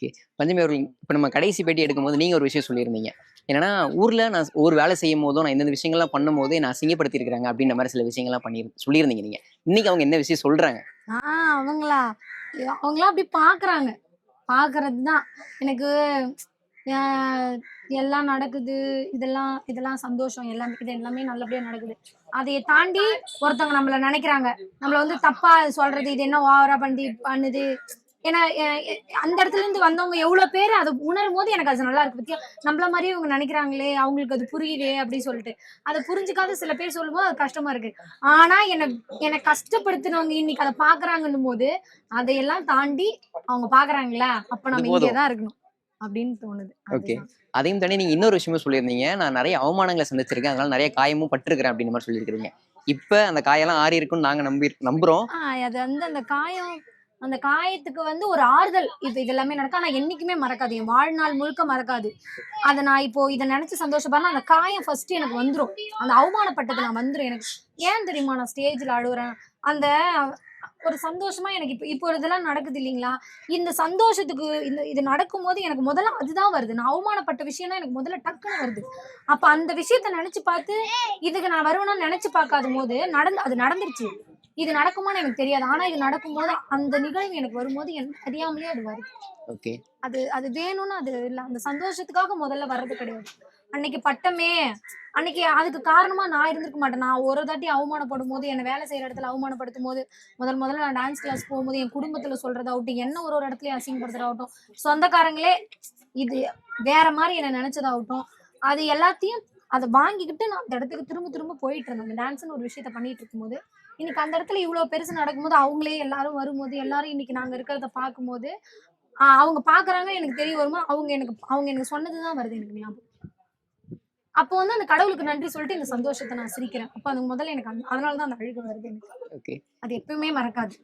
Okay. பஞ்சமி அவர்கள் இப்ப நம்ம கடைசி பேட்டி எடுக்கும்போது நீங்க ஒரு விஷயம் சொல்லியிருந்தீங்க. என்னன்னா, ஊர்ல நான் ஒரு வேலை செய்யும்போதோ, நான் இந்தந்த விஷயங்கள்லாம் பண்ணும்போது என்ன அசிங்கப்படுத்தியிருக்கிறாங்க அப்படின்ற மாரி சில விஷயங்கள்லாம் சொல்லியிருந்தீங்க நீங்க. இன்னைக்கு அவங்க என்ன விஷயம் சொல்றாங்க? ஆ அவங்களா? அவங்களாம் அப்படி பாக்குறாங்க. பாக்குறது தான். எனக்கு அ எல்லாம் நடக்குது. இதெல்லாம் இதெல்லாம் சந்தோஷம். இது எல்லாமே நல்லபடியா நடக்குது. அதைய தாண்டி ஒருத்தவங்க நம்மள நெனைக்கிறாங்க. நம்மள வந்து தப்பா சொல்றது, இது என்ன ஓவரா பண்ணுது. ஏன்னா அந்த இடத்துலருந்து வந்தவங்க எவ்ளோ பேரு அத உணரும்போது எனக்கு அது நல்லா இருக்கு. பாத்தியா, நம்மள மாரியே இவங்க நெனைக்கிறாங்களே, அவங்களுக்கு அது புரியுதே அப்டி சொல்லிட்டு. அத புரிஞ்சுக்காத சில பேர் சொல்லும்போது அது கஷ்டமா இருக்கு. ஆனா என்ன கஷ்டப்படுத்துனவங்க இன்னைக்கு அத பாக்குறாங்கன்னும்போது, அதையெல்லாம் தாண்டி அவங்க பாக்குறாங்களா, அப்ப அது நம்ம இங்கே போதும். தான் இருக்கணும். அப்படின்னு தோணுது. ஓகே. அதுதான். அதையும் தாண்டி நீங்க இன்னொரு விஷயமும் சொல்லியிருந்தீங்க. நான் நெறைய அவமானங்கள சந்திச்சிருக்கேன். அதனால நெறைய காயமும் பட்டுருக்கிறேன் அப்படின்ற மாரி சொல்லியிருக்கிறீங்க. இப்ப அந்த காயம்லாம் ஆறி இருக்குன்னு நாங்க நம்புறோம். அது வந்து அந்த காயத்துக்கு வந்து ஒரு ஆறுதல். இப்ப இது எல்லாமே நடக்கும். ஆனா என்னைக்குமே மறக்காது. என் வாழ்நாள் முழுக்க மறக்காது. அத நான் இப்போ இத நெனச்சு சந்தோஷப்படுறேன்னா, அந்த காயம் ஃபர்ஸ்ட்டு எனக்கு வந்துரும். அந்த அவமானப்பட்டது நான் வந்துரும் எனக்கு. ஏன் தெரியுமா நான் ஸ்டேஜ்ல அழுவுறேன்? அந்த ஒரு சந்தோஷமா எனக்கு இப்போ இதெல்லாம் நடக்குது இல்லீங்களா? இந்த சந்தோஷத்துக்கு இது நடக்கும்போது எனக்கு முதல்ல அதுதான் வருது. நான் அவமானப்பட்ட விஷயம் தான் எனக்கு முதல்ல டக்குனு வருது. அப்ப அந்த விஷயத்த நெனச்சு பார்த்து, இதுக்கு நான் வருவேனான்னு நெனச்சு பார்க்காதபோது, அது நடந்துருச்சு. இது நடக்குமான்னு எனக்கு தெரியாது. ஆனா இது நடக்கும்போது, அந்த நிகழ்வு எனக்கு வரும்போது, எனக்கு அறியாமலே அது வருது. ஓகே. அது அது வேணும்னு அது இல்ல. அந்த சந்தோஷத்துக்காக முதல்ல வர்றது கிடையாது. அன்னைக்கு பட்டமே, அன்னைக்கு அதுக்கு காரணமா நான் இருந்திருக்க மாட்டேன். நான் ஒரு தாட்டி அவமானப்படும்போது, என்ன வேலை செய்ற இடத்துல அவமானப்படுத்தும்போது, முதல்ல நான் டான்ஸ் கிளாஸ் போகும்போது, என் குடும்பத்துல சொல்றதாகட்டும், என்ன ஒரு இடத்துலயும் அசிங்கப்படுத்துறதாகட்டும், சொந்தக்காரங்களே இது வேற மாரி என்ன நெனச்சதாகட்டும், அது எல்லாத்தையும் அத வாங்கிக்கிட்டு நான் அந்த இடத்துக்கு திரும்ப திரும்ப போயிட்டு இருந்தேன். அந்த டான்ஸ்ன்னு ஒரு விஷயத்த பண்ணிட்டு இருக்கும்போது, இன்னைக்கு அந்த இடத்துல இவ்ளோ பெருசு நடக்கும்போது, அவங்களே எல்லாரும் வரும்போது, எல்லாரும் இன்னைக்கு நாங்க இருக்கிறத பார்க்கும்போது, அவங்க பார்க்குறாங்க எனக்கு தெரிய வரும்போது, அவங்க எனக்கு சொன்னது தான் வருது எனக்கு ஞாபகம். அப்போ வந்து அந்த கடவுளுக்கு நன்றி சொல்லிட்டு இந்த சந்தோஷத்த நான் சிரிக்கிறேன். அப்ப அது முதல்ல எனக்கு அதனால தான் அந்த அழுகை வருது எனக்கு. ஓகே. அது எப்பவுமே மறக்காது.